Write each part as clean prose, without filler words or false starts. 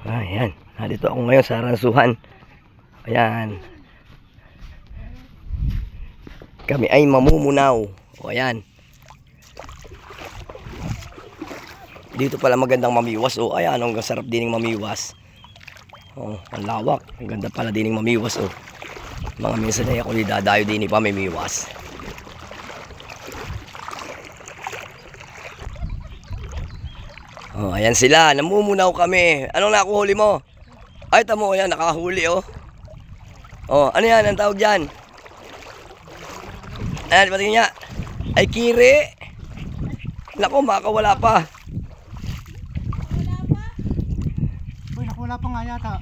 Ayan, nandito ako ngayon sa Ransuhan. Ayan. Kami ay mamumunaw. O ayan. Dito pala magandang mamiwas. O ayan, ang sarap din ng mamiwas. Oh, ang lawak. Ang ganda pala din ng mamiwas. O. Mga minsan ay ako dadayo din pa mamiwas. Oh, ayan sila, namumunaw kami. Anong nakuhuli mo? Ay, tamo, ayan, nakahuli, oh. Oh, ano yan, ang tawag dyan? Ayan, patingin niya. Ay, kiri. Naku, makakawala pa. Uy, nakawala pa nga yata.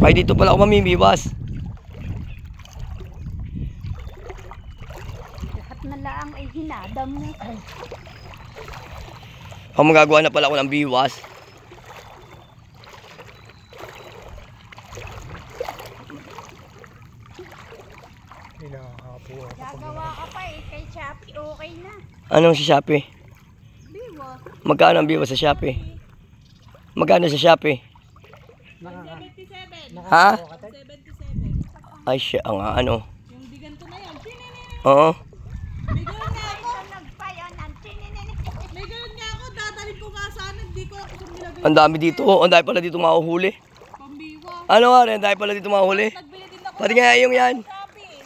Ay, dito pala ako mamimiwas. Lahat na lang ay hinadam mo. Ang magagawa na pala ako ng biwas. Gagawa ka pa eh, kay Shopee okay na. Anong si Shopee? Biwas. Magkano ang biwas sa Shopee? Magkano sa Shopee? 77. Ha? 77. Ay, siya nga, ano? Yung diganto na yan. Oo. May gano'n nga ako. May gano'n nga ako. Dadalhin ko nga sana. Hindi ko ako nilagay. Ang dami dito. Ang dami pala dito mahuhuli. Pambiwa. Ano nga rin? Ang dami pala dito mahuhuli. Nagbili din ako. Pati nga yung yan. Shopee.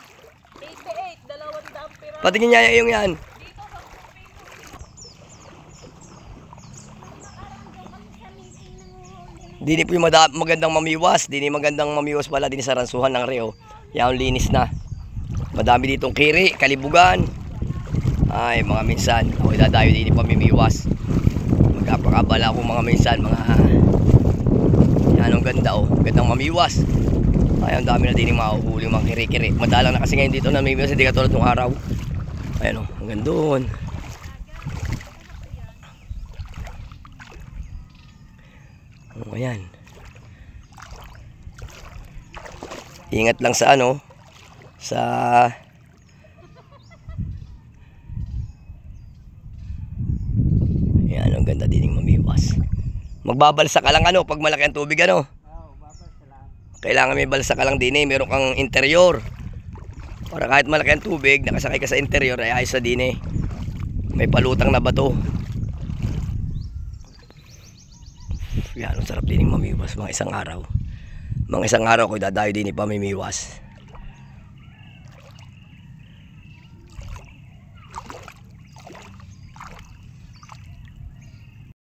88. 200 pero. Patingin niya yung yan. Dito sa Dini po yung magandang mamiwas. Dini magandang mamiwas pala din sa Ransuhan ng Rio. Yan, linis na. Madami ditong kiri, kalibugan. Ay, mga minsan. Ako dadayo din pamimiwas. Magkapakabala ako mga minsan. Mga... Yan, ang ganda oh. Gandang mamiwas. Ay, ang dami na din yung mahuhuli mga kiri-kiri. Madalang na kasi ngayon dito na mamiwas. Hindi katulad ng araw. Ayan oh, ang gandun. Oh, ayan. Ingat lang sa ano, sa ayan, ang ganda din ng mamiwas. Magbabalsa ka lang ano, pag malaki ang tubig ano. Kailangan may balsa ka lang din eh, meron kang interior. Para kahit malaki ang tubig, nakasakay ka sa interior ay ayos sa din eh. May palutang na bato. Yan, ang sarap din ng mamiwas mga isang araw. Mga isang araw ko dadayo din pamimiwas.